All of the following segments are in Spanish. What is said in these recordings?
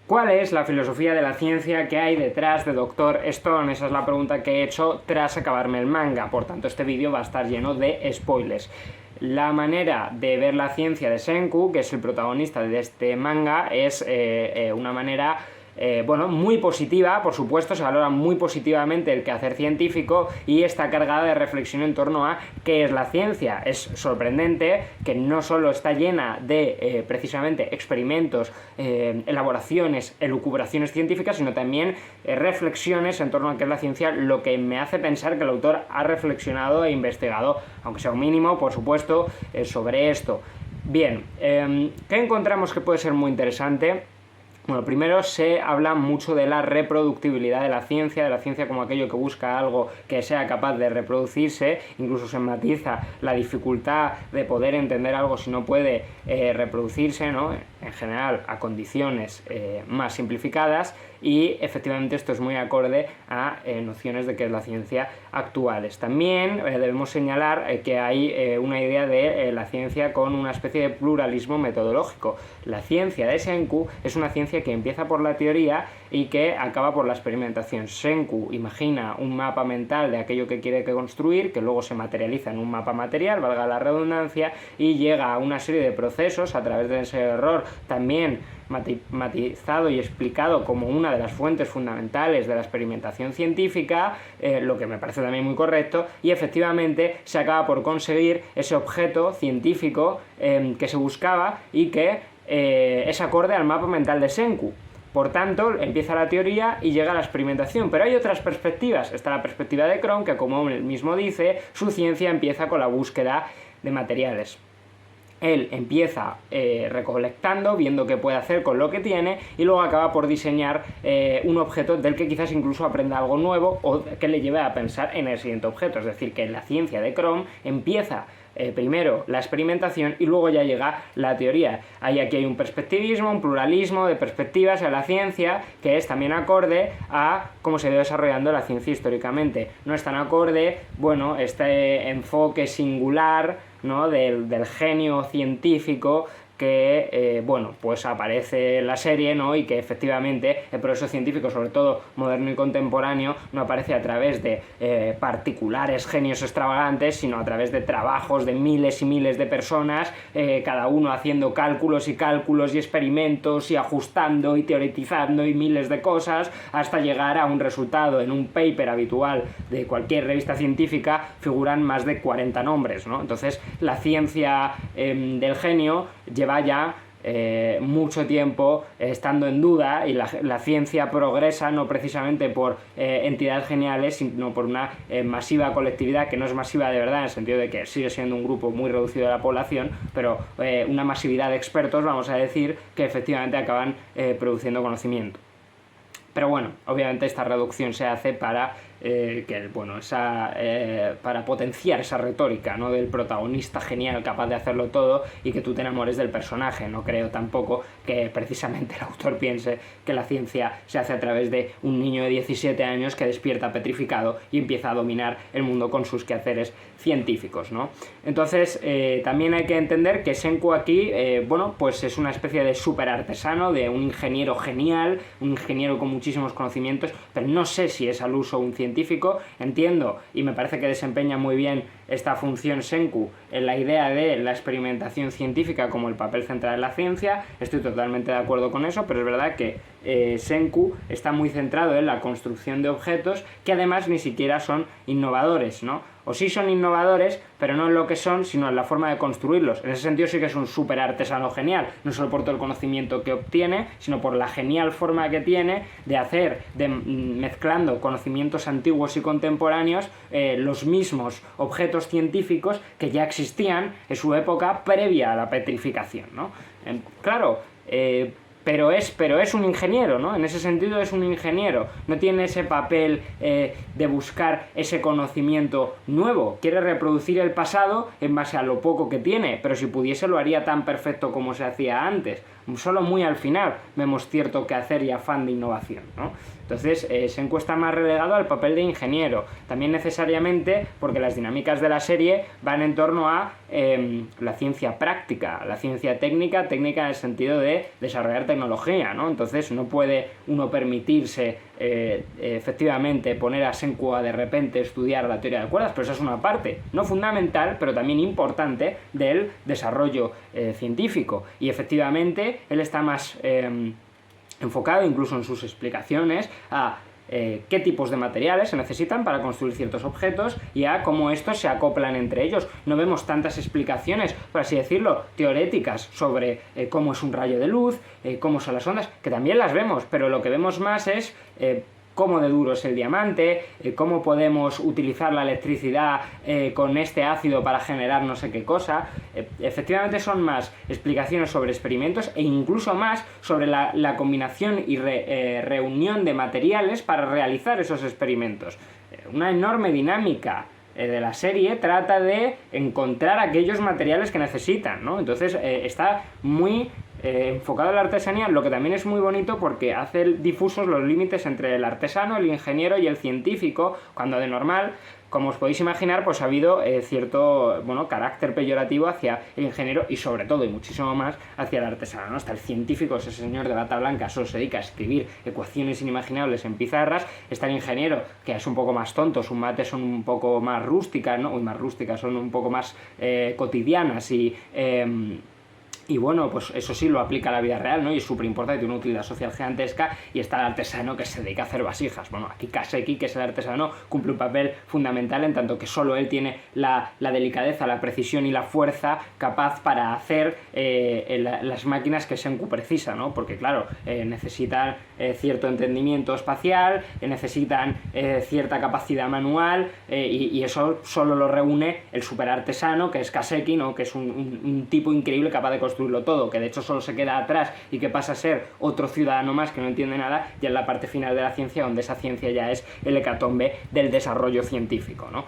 ¿Cuál es la filosofía de la ciencia que hay detrás de Dr. Stone? Esa es la pregunta que he hecho tras acabarme el manga, por tanto este vídeo va a estar lleno de spoilers. La manera de ver la ciencia de Senku, que es el protagonista de este manga, es una manera bueno, muy positiva, por supuesto, se valora muy positivamente el quehacer científico y está cargada de reflexión en torno a qué es la ciencia. Es sorprendente que no solo está llena de precisamente experimentos, elaboraciones, elucubraciones científicas, sino también reflexiones en torno a qué es la ciencia, lo que me hace pensar que el autor ha reflexionado e investigado, aunque sea un mínimo, por supuesto, sobre esto. Bien, ¿qué encontramos que puede ser muy interesante? Bueno, primero se habla mucho de la reproductibilidad de la ciencia como aquello que busca algo que sea capaz de reproducirse, incluso se matiza la dificultad de poder entender algo si no puede reproducirse, ¿no? En general a condiciones más simplificadas, y efectivamente esto es muy acorde a nociones de qué es la ciencia actuales. También debemos señalar que hay una idea de la ciencia con una especie de pluralismo metodológico. La ciencia de Senku es una ciencia que empieza por la teoría y que acaba por la experimentación. Senku imagina un mapa mental de aquello que quiere construir, que luego se materializa en un mapa material, valga la redundancia, y llega a una serie de procesos a través de ese error, también matizado y explicado como una de las fuentes fundamentales de la experimentación científica, lo que me parece también muy correcto, y efectivamente se acaba por conseguir ese objeto científico que se buscaba y que es acorde al mapa mental de Senku. Por tanto, empieza la teoría y llega la experimentación. Pero hay otras perspectivas. Está la perspectiva de Crone, que como él mismo dice, su ciencia empieza con la búsqueda de materiales. Él empieza recolectando, viendo qué puede hacer con lo que tiene, y luego acaba por diseñar un objeto del que quizás incluso aprenda algo nuevo o que le lleve a pensar en el siguiente objeto. Es decir, que la ciencia de Crone empieza primero la experimentación y luego ya llega la teoría. Aquí hay un perspectivismo, un pluralismo de perspectivas en la ciencia que es también acorde a cómo se ha ido desarrollando la ciencia históricamente. No es tan acorde, bueno, este enfoque singular, ¿no?, del genio científico que, bueno, pues aparece en la serie, ¿no?, y que efectivamente el progreso científico, sobre todo moderno y contemporáneo, no aparece a través de particulares genios extravagantes, sino a través de trabajos de miles y miles de personas, cada uno haciendo cálculos y experimentos y ajustando y teoretizando y miles de cosas, hasta llegar a un resultado. En un paper habitual de cualquier revista científica figuran más de 40 nombres, ¿no? Entonces la ciencia del genio lleva ya mucho tiempo estando en duda, y la ciencia progresa no precisamente por entidades geniales, sino por una masiva colectividad, que no es masiva de verdad en el sentido de que sigue siendo un grupo muy reducido de la población, pero una masividad de expertos, vamos a decir, que efectivamente acaban produciendo conocimiento. Pero bueno, obviamente esta reducción se hace para para potenciar esa retórica, ¿no?, del protagonista genial capaz de hacerlo todo y que tú te enamores del personaje. No creo tampoco que precisamente el autor piense que la ciencia se hace a través de un niño de 17 años que despierta petrificado y empieza a dominar el mundo con sus quehaceres científicos, ¿no? Entonces también hay que entender que Senku aquí, bueno, pues es una especie de super artesano, de un ingeniero genial, un ingeniero con muchísimos conocimientos, pero no sé si es al uso un científico. Entiendo, y me parece que desempeña muy bien esta función Senku en la idea de la experimentación científica como el papel central de la ciencia. Estoy totalmente de acuerdo con eso, pero es verdad que Senku está muy centrado en la construcción de objetos que además ni siquiera son innovadores, ¿no? O sí son innovadores, pero no en lo que son, sino en la forma de construirlos. En ese sentido sí que es un súper artesano genial, no solo por todo el conocimiento que obtiene, sino por la genial forma que tiene de hacer, mezclando conocimientos antiguos y contemporáneos, los mismos objetos científicos que ya existían en su época previa a la petrificación, ¿no? Claro, pero es un ingeniero, ¿no? En ese sentido es un ingeniero, no tiene ese papel de buscar ese conocimiento nuevo, quiere reproducir el pasado en base a lo poco que tiene, pero si pudiese lo haría tan perfecto como se hacía antes. Solo muy al final vemos cierto quehacer y afán de innovación, ¿no? Entonces, Senku está más relegado al papel de ingeniero, también necesariamente porque las dinámicas de la serie van en torno a la ciencia práctica, la ciencia técnica en el sentido de desarrollar tecnología, ¿no? Entonces no puede uno permitirse efectivamente poner a Senku a de repente estudiar la teoría de cuerdas, pero esa es una parte, no fundamental, pero también importante del desarrollo científico, y efectivamente él está más enfocado, incluso en sus explicaciones, a qué tipos de materiales se necesitan para construir ciertos objetos y a cómo estos se acoplan entre ellos. No vemos tantas explicaciones, por así decirlo, teoréticas sobre cómo es un rayo de luz, cómo son las ondas, que también las vemos, pero lo que vemos más es cómo de duro es el diamante, cómo podemos utilizar la electricidad con este ácido para generar no sé qué cosa. Efectivamente son más explicaciones sobre experimentos e incluso más sobre la combinación y reunión de materiales para realizar esos experimentos. Una enorme dinámica de la serie trata de encontrar aquellos materiales que necesitan, ¿no? Entonces está muy enfocado en la artesanía, lo que también es muy bonito porque hace difusos los límites entre el artesano, el ingeniero y el científico, cuando de normal, como os podéis imaginar, pues ha habido cierto carácter peyorativo hacia el ingeniero y sobre todo y muchísimo más hacia el artesano, ¿no? Hasta el científico, ese señor de bata blanca, solo se dedica a escribir ecuaciones inimaginables en pizarras. Está el ingeniero, que es un poco más tonto, sus mates son un poco más rústicas, ¿no? Son un poco más cotidianas y bueno, pues eso sí lo aplica a la vida real, ¿no? Y es súper importante, tiene una utilidad social gigantesca. Y está el artesano, que se dedica a hacer vasijas. Bueno, aquí Kaseki, que es el artesano, cumple un papel fundamental en tanto que solo él tiene la delicadeza, la precisión y la fuerza capaz para hacer las máquinas que Senku precisa, ¿no? Porque claro, necesitan cierto entendimiento espacial, necesitan cierta capacidad manual, y eso solo lo reúne el super artesano, que es Kaseki, ¿no? Que es un tipo increíble capaz de construirlo todo, que de hecho solo se queda atrás y que pasa a ser otro ciudadano más que no entiende nada, ya en la parte final de la ciencia, donde esa ciencia ya es el hecatombe del desarrollo científico, ¿no?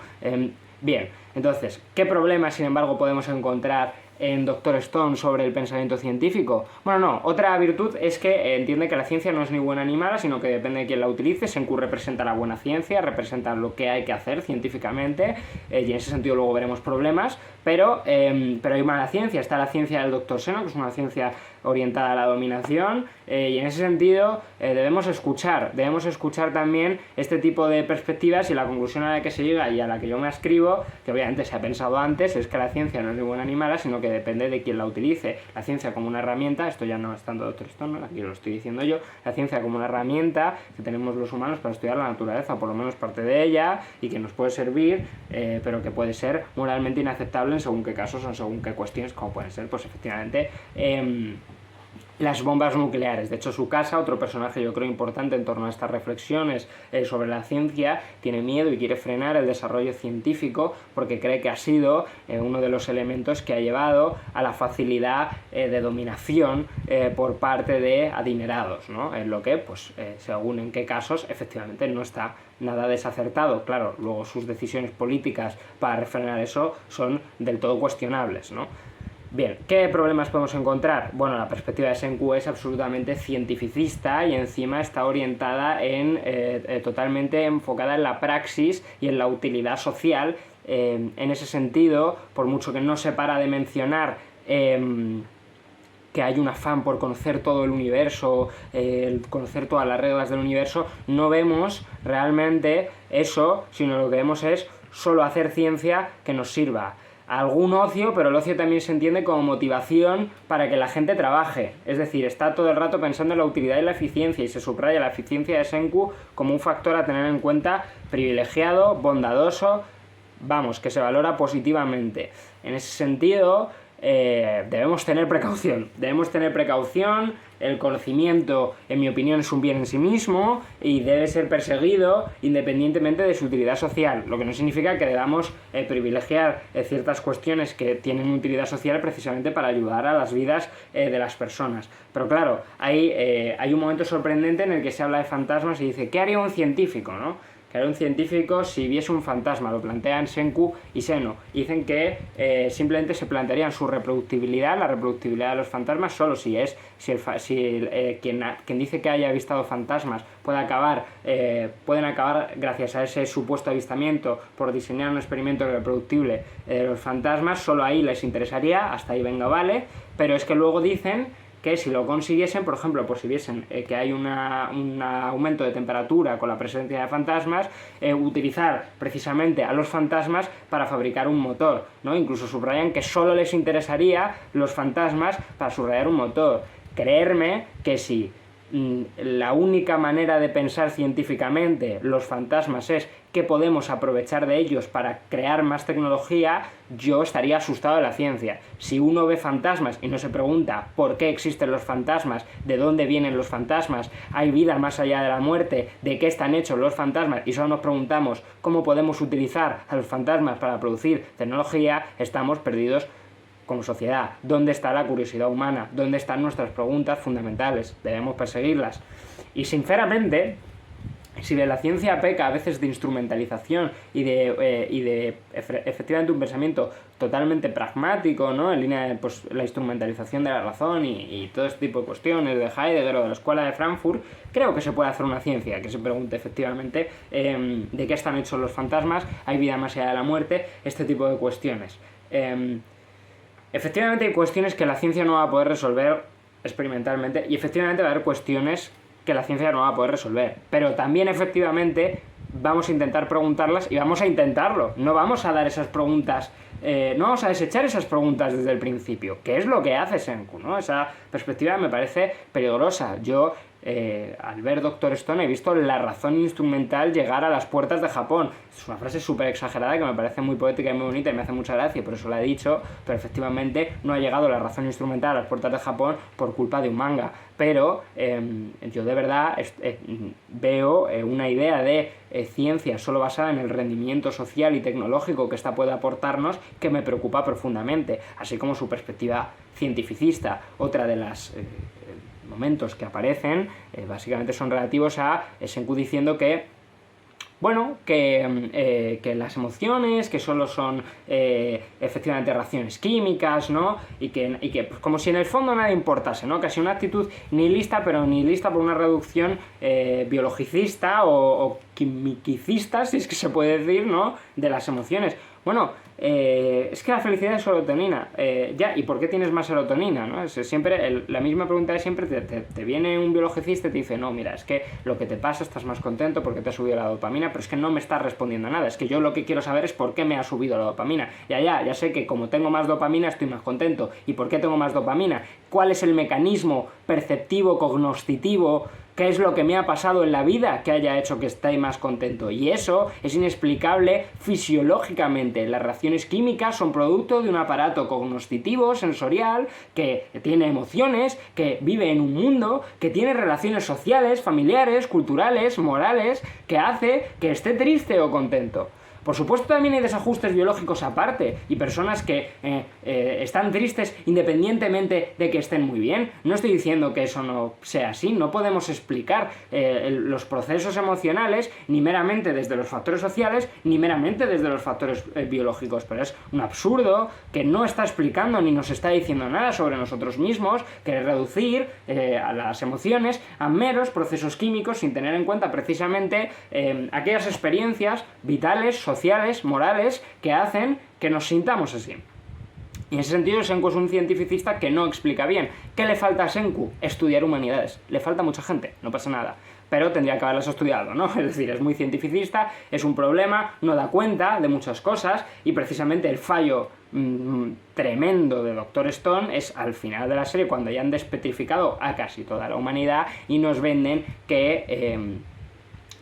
Bien, entonces, ¿qué problemas sin embargo podemos encontrar en Doctor Stone sobre el pensamiento científico? Bueno, no, otra virtud es que entiende que la ciencia no es ni buena ni mala, sino que depende de quién la utilice. Senku representa la buena ciencia, representa lo que hay que hacer científicamente, y en ese sentido luego veremos problemas, pero hay mala ciencia. Está la ciencia del Doctor Seno, que es una ciencia orientada a la dominación, y en ese sentido debemos escuchar también este tipo de perspectivas, y la conclusión a la que se llega y a la que yo me ascribo, que obviamente se ha pensado antes, es que la ciencia no es ni buena ni mala, sino que depende de quién la utilice. La ciencia como una herramienta, esto ya no estando Doctor Stone, aquí lo estoy diciendo yo, la ciencia como una herramienta que tenemos los humanos para estudiar la naturaleza, por lo menos parte de ella, y que nos puede servir, pero que puede ser moralmente inaceptable en según qué casos o en según qué cuestiones, como pueden ser, pues efectivamente, las bombas nucleares. De hecho, Tsukasa, otro personaje yo creo importante en torno a estas reflexiones sobre la ciencia, tiene miedo y quiere frenar el desarrollo científico porque cree que ha sido uno de los elementos que ha llevado a la facilidad de dominación por parte de adinerados, ¿no? En lo que, pues, según en qué casos, efectivamente no está nada desacertado. Claro, luego sus decisiones políticas para refrenar eso son del todo cuestionables, ¿no? Bien, ¿qué problemas podemos encontrar? Bueno, la perspectiva de Senku es absolutamente cientificista y encima está orientada totalmente enfocada en la praxis y en la utilidad social. En ese sentido, por mucho que no se para de mencionar que hay un afán por conocer todo el universo, conocer todas las reglas del universo, no vemos realmente eso, sino lo que vemos es solo hacer ciencia que nos sirva. Algún ocio, pero el ocio también se entiende como motivación para que la gente trabaje. Es decir, está todo el rato pensando en la utilidad y la eficiencia, y se subraya la eficiencia de Senku como un factor a tener en cuenta, privilegiado, bondadoso, vamos, que se valora positivamente. En ese sentido, debemos tener precaución. El conocimiento, en mi opinión, es un bien en sí mismo y debe ser perseguido independientemente de su utilidad social, lo que no significa que debamos privilegiar ciertas cuestiones que tienen utilidad social precisamente para ayudar a las vidas de las personas. Pero claro, hay un momento sorprendente en el que se habla de fantasmas y dice, ¿qué haría un científico, no? ¿Qué haría un científico si viese un fantasma? Lo plantean Senku y Seno. Dicen que simplemente se plantearían su reproductibilidad, la reproductibilidad de los fantasmas, solo si quien dice que haya avistado fantasmas pueden acabar gracias a ese supuesto avistamiento por diseñar un experimento reproductible de los fantasmas, solo ahí les interesaría, hasta ahí venga vale, pero es que luego dicen que si lo consiguiesen, por ejemplo, pues si viesen que hay un aumento de temperatura con la presencia de fantasmas, utilizar precisamente a los fantasmas para fabricar un motor, ¿no? Incluso subrayan que solo les interesaría los fantasmas para subrayar un motor. Creerme que si la única manera de pensar científicamente los fantasmas es que podemos aprovechar de ellos para crear más tecnología, yo estaría asustado de la ciencia. Si uno ve fantasmas y no se pregunta por qué existen los fantasmas, de dónde vienen los fantasmas, hay vida más allá de la muerte, de qué están hechos los fantasmas, y solo nos preguntamos cómo podemos utilizar a los fantasmas para producir tecnología, estamos perdidos como sociedad. ¿Dónde está la curiosidad humana? ¿Dónde están nuestras preguntas fundamentales? Debemos perseguirlas. Y sinceramente, si de la ciencia peca a veces de instrumentalización y de efectivamente un pensamiento totalmente pragmático, ¿no? En línea de pues, la instrumentalización de la razón y todo este tipo de cuestiones de Heidegger o de la Escuela de Frankfurt, creo que se puede hacer una ciencia que se pregunte efectivamente de qué están hechos los fantasmas, hay vida más allá de la muerte, este tipo de cuestiones. Efectivamente hay cuestiones que la ciencia no va a poder resolver experimentalmente y efectivamente va a haber cuestiones que la ciencia no va a poder resolver, pero también efectivamente vamos a intentar preguntarlas y vamos a intentarlo, no vamos a dar esas preguntas, no vamos a desechar esas preguntas desde el principio, que es lo que hace Senku, ¿no? Esa perspectiva me parece peligrosa. Yo al ver Doctor Stone he visto la razón instrumental llegar a las puertas de Japón. Es una frase súper exagerada que me parece muy poética y muy bonita y me hace mucha gracia, por eso la he dicho, pero efectivamente no ha llegado la razón instrumental a las puertas de Japón por culpa de un manga. Pero yo de verdad veo una idea de ciencia solo basada en el rendimiento social y tecnológico que esta puede aportarnos que me preocupa profundamente, así como su perspectiva cientificista. Otra de las momentos que aparecen básicamente son relativos a Senku diciendo que que las emociones, que solo son efectivamente reacciones químicas, ¿no? Y que pues, como si en el fondo nada importase, ¿no? Casi una actitud nihilista, pero nihilista por una reducción biologicista o quimicicista, si es que se puede decir, ¿no? De las emociones. Bueno, es que la felicidad es serotonina. ¿Y por qué tienes más serotonina? ¿No? Es siempre la misma pregunta de siempre. Te viene un biologicista y te dice, no, mira, es que lo que te pasa, estás más contento porque te ha subido la dopamina, pero es que no me estás respondiendo a nada. Es que yo lo que quiero saber es por qué me ha subido la dopamina. Ya sé que como tengo más dopamina estoy más contento. ¿Y por qué tengo más dopamina? ¿Cuál es el mecanismo perceptivo, cognoscitivo? ¿Qué es lo que me ha pasado en la vida que haya hecho que esté más contento? Y eso es inexplicable fisiológicamente. Las reacciones químicas son producto de un aparato cognoscitivo, sensorial, que tiene emociones, que vive en un mundo, que tiene relaciones sociales, familiares, culturales, morales, que hace que esté triste o contento. Por supuesto también hay desajustes biológicos aparte y personas que están tristes independientemente de que estén muy bien. No estoy diciendo que eso no sea así, no podemos explicar los procesos emocionales ni meramente desde los factores sociales ni meramente desde los factores biológicos, pero es un absurdo que no está explicando ni nos está diciendo nada sobre nosotros mismos, que reducir a las emociones a meros procesos químicos sin tener en cuenta precisamente aquellas experiencias vitales, sociales, morales, que hacen que nos sintamos así. Y en ese sentido Senku es un cientificista que no explica bien. ¿Qué le falta a Senku? Estudiar humanidades. Le falta mucha gente, no pasa nada. Pero tendría que haberlas estudiado, ¿no? Es decir, es muy cientificista, es un problema, no da cuenta de muchas cosas y precisamente el fallo tremendo de Doctor Stone es al final de la serie cuando ya han despetrificado a casi toda la humanidad y nos venden que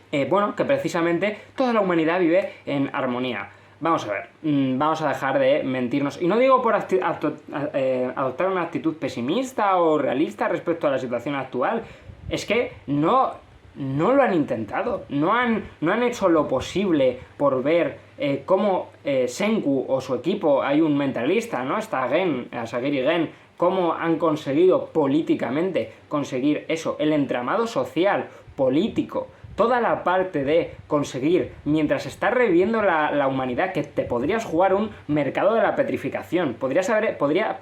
que precisamente toda la humanidad vive en armonía. Vamos a ver, vamos a dejar de mentirnos. Y no digo por adoptar una actitud pesimista o realista respecto a la situación actual. Es que no lo han intentado. No han hecho lo posible por ver cómo Senku o su equipo, hay un mentalista, ¿no? Está Asagiri Gen, cómo han conseguido políticamente conseguir eso, el entramado social, político, toda la parte de conseguir, mientras está reviviendo la humanidad, que te podrías jugar un mercado de la petrificación,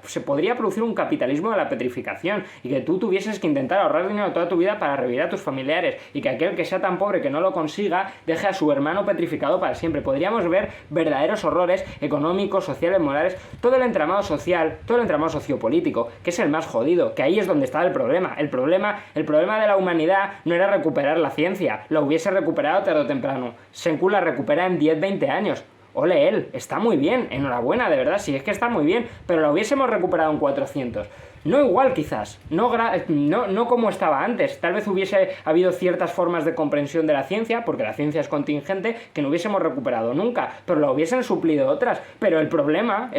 se podría producir un capitalismo de la petrificación, y que tú tuvieses que intentar ahorrar dinero toda tu vida para revivir a tus familiares, y que aquel que sea tan pobre que no lo consiga, deje a su hermano petrificado para siempre. Podríamos ver verdaderos horrores económicos, sociales, morales, todo el entramado social, todo el entramado sociopolítico, que es el más jodido, que ahí es donde está el problema. El problema de la humanidad no era recuperar la ciencia, la hubiese recuperado tarde o temprano. Senku la recupera en 10-20 años. Ole él, está muy bien, enhorabuena, de verdad, sí, es que está muy bien, pero la hubiésemos recuperado en 400. No igual quizás, no como estaba antes, tal vez hubiese habido ciertas formas de comprensión de la ciencia, porque la ciencia es contingente, que no hubiésemos recuperado nunca, pero la hubiesen suplido otras. Pero el problema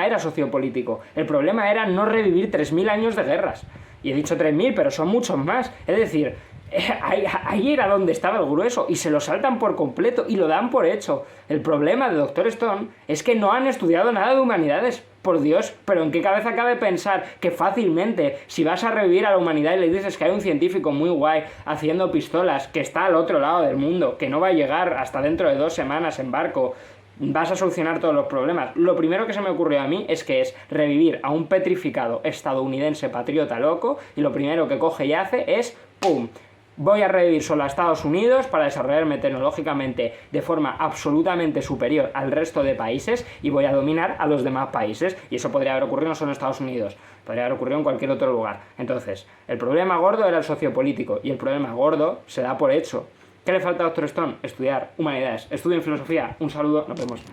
era sociopolítico, el problema era no revivir 3000 años de guerras. Y he dicho 3000, pero son muchos más, es decir, ahí era donde estaba el grueso, y se lo saltan por completo y lo dan por hecho. El problema de Dr. Stone es que no han estudiado nada de humanidades. Por Dios, pero ¿en qué cabeza cabe pensar que fácilmente, si vas a revivir a la humanidad y le dices que hay un científico muy guay haciendo pistolas, que está al otro lado del mundo, que no va a llegar hasta dentro de 2 semanas en barco, vas a solucionar todos los problemas? Lo primero que se me ocurrió a mí es que es revivir a un petrificado estadounidense patriota loco, y lo primero que coge y hace es ¡pum! Voy a revivir solo a Estados Unidos para desarrollarme tecnológicamente de forma absolutamente superior al resto de países, y voy a dominar a los demás países. Y eso podría haber ocurrido no solo en Estados Unidos, podría haber ocurrido en cualquier otro lugar. Entonces, el problema gordo era el sociopolítico, y el problema gordo se da por hecho. ¿Qué le falta a Dr. Stone? Estudiar humanidades. Estudien filosofía. Un saludo, nos vemos.